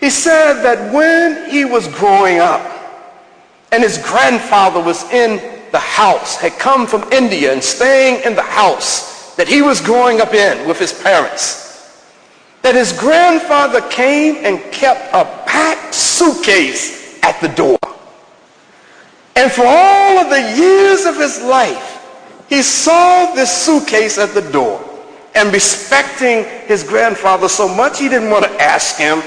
He said that when he was growing up and his grandfather was in the house, had come from India and staying in the house that he was growing up in with his parents, that his grandfather came and kept a packed suitcase at the door. And for all of the years of his life, he saw this suitcase at the door. And respecting his grandfather so much, he didn't want to ask him,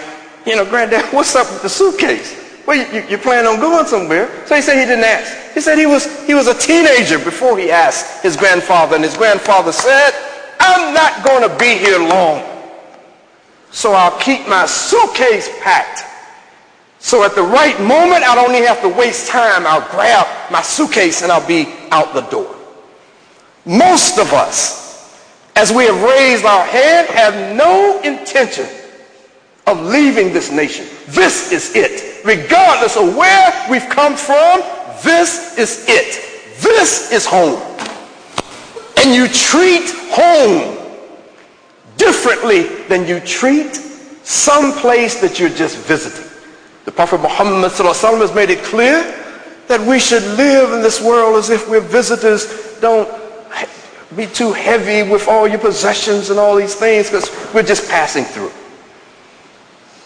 you know, Granddad, what's up with the suitcase? Well, you plan on going somewhere? So he said he didn't ask. He said he was a teenager before he asked his grandfather. And his grandfather said, I'm not going to be here long, so I'll keep my suitcase packed. So at the right moment, I don't even have to waste time. I'll grab my suitcase and I'll be out the door. Most of us, as we have raised our hand, have no intention of leaving this nation. This is it. Regardless of where we've come from, this is it. This is home. And you treat home differently than you treat some place that you're just visiting. The Prophet Muhammad ﷺ has made it clear that we should live in this world as if we're visitors. Don't be too heavy with all your possessions and all these things, because we're just passing through.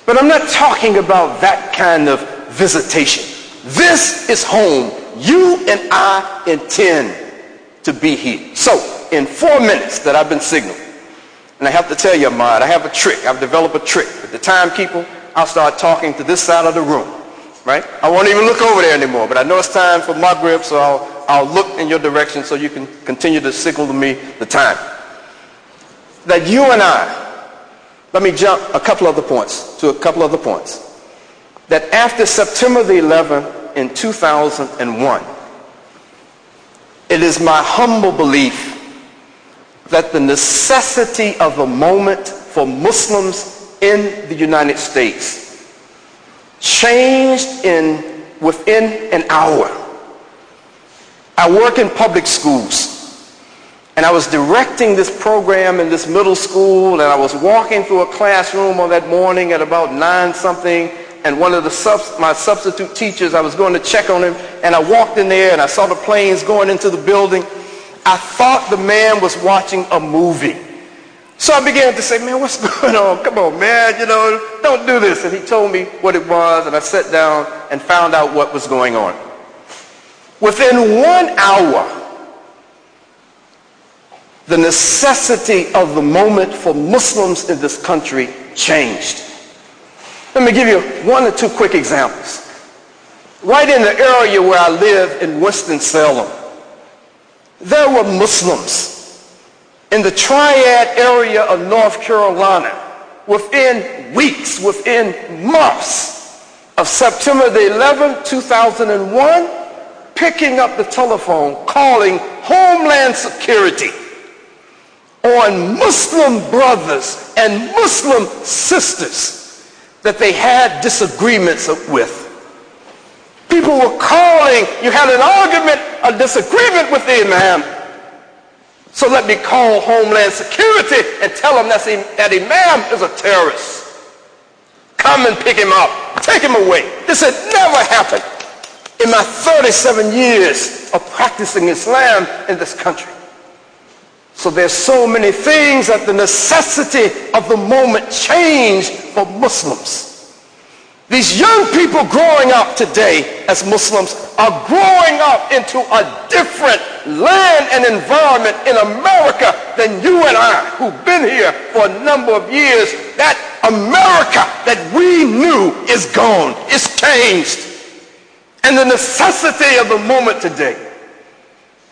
But I'm not talking about that kind of visitation. This is home. You and I intend to be here. So, in 4 minutes that I've been signaling, and I have to tell you, Ahmad, I have a trick. I've developed a trick. With the timekeeper, I'll start talking to this side of the room, right? I won't even look over there anymore, but I know it's time for Maghrib, so I'll look in your direction so you can continue to signal to me the time. That you and I, let me jump a couple other points. That after September the 11th in 2001, it is my humble belief that the necessity of the moment for Muslims in the United States changed within an hour. I work in public schools, and I was directing this program in this middle school, and I was walking through a classroom on that morning at about 9 something, and one of my substitute teachers, I was going to check on him, and I walked in there and I saw the planes going into the building. I thought the man was watching a movie. So I began to say, man, what's going on? Come on, man, you know, don't do this. And he told me what it was, and I sat down and found out what was going on. Within 1 hour, the necessity of the moment for Muslims in this country changed. Let me give you 1 or 2 quick examples. Right in the area where I live in Winston-Salem, there were Muslims in the Triad area of North Carolina within weeks, within months of September the 11th, 2001, picking up the telephone, calling Homeland Security on Muslim brothers and Muslim sisters that they had disagreements with. People were calling, you had an argument, a disagreement with the Imam. So let me call Homeland Security and tell them that Imam is a terrorist. Come and pick him up. Take him away. This had never happened in my 37 years of practicing Islam in this country. So there's so many things that the necessity of the moment changed for Muslims. These young people growing up today as Muslims are growing up into a different land and environment in America than you and I, who've been here for a number of years. That America that we knew is gone. It's changed. And the necessity of the moment today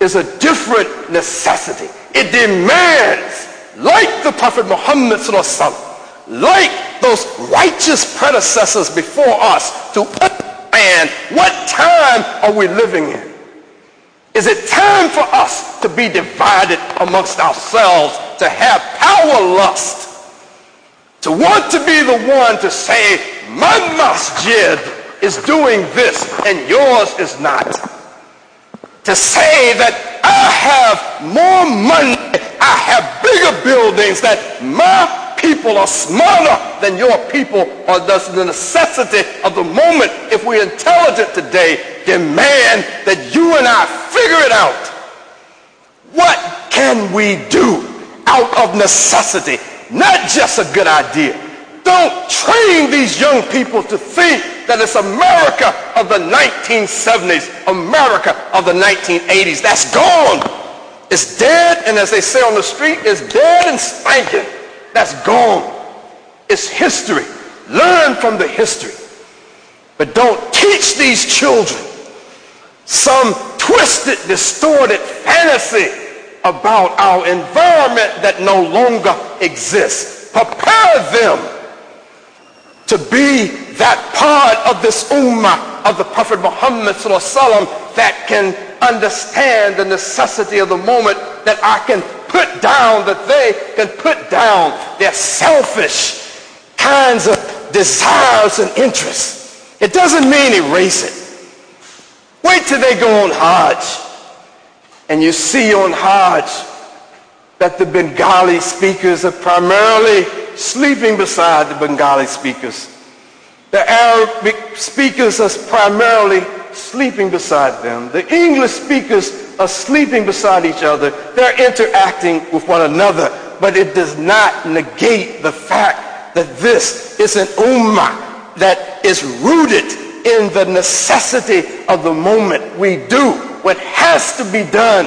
is a different necessity. It demands, like the Prophet Muhammad ﷺ, like those righteous predecessors before us, to understand what time are we living in. Is it time for us to be divided amongst ourselves, to have power lust, to want to be the one to say, my masjid is doing this and yours is not. To say that I have more money, I have bigger buildings, that my people are smarter than your people, or does the necessity of the moment, if we're intelligent today, demand that you and I figure it out? What can we do out of necessity? Not just a good idea. Don't train these young people to think that it's America of the 1970s, America of the 1980s. That's gone. It's dead, and as they say on the street, it's dead and spanking. That's gone. It's history. Learn from the history. But don't teach these children some twisted, distorted fantasy about our environment that no longer exists. Prepare them to be that part of this ummah of the Prophet Muhammad ﷺ that can understand the necessity of the moment, that I can put down, that they can put down their selfish kinds of desires and interests. It doesn't mean erase it. Wait till they go on Hajj and you see on Hajj that the Bengali speakers are primarily sleeping beside the Bengali speakers. The Arabic speakers are primarily sleeping beside them. The English speakers are sleeping beside each other. They're interacting with one another, but it does not negate the fact that this is an ummah that is rooted in the necessity of the moment. We do what has to be done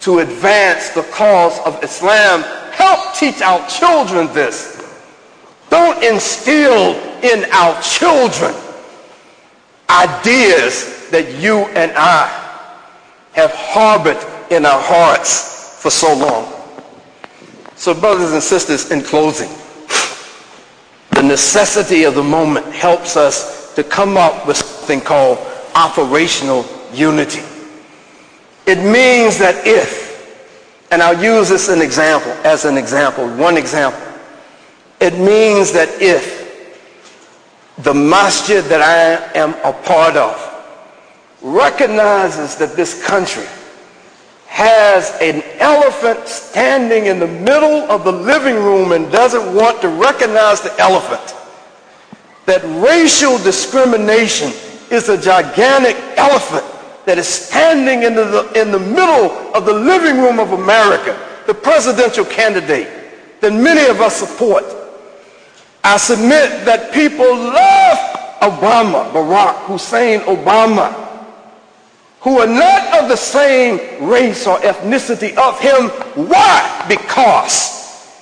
to advance the cause of Islam. Help teach our children this. Don't instill in our children ideas that you and I have harbored in our hearts for so long. So brothers and sisters, in closing, the necessity of the moment helps us to come up with something called operational unity. It means that if, and I'll use this as an example, one example. It means that if the masjid that I am a part of recognizes that this country has an elephant standing in the middle of the living room and doesn't want to recognize the elephant, that racial discrimination is a gigantic elephant that is standing in the middle of the living room of America, the presidential candidate that many of us support. I submit that people love Obama, Barack Hussein Obama, who are not of the same race or ethnicity of him. Why? Because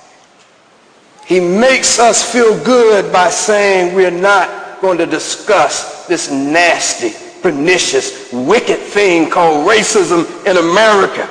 he makes us feel good by saying we're not going to discuss this nasty, pernicious, wicked thing called racism in America.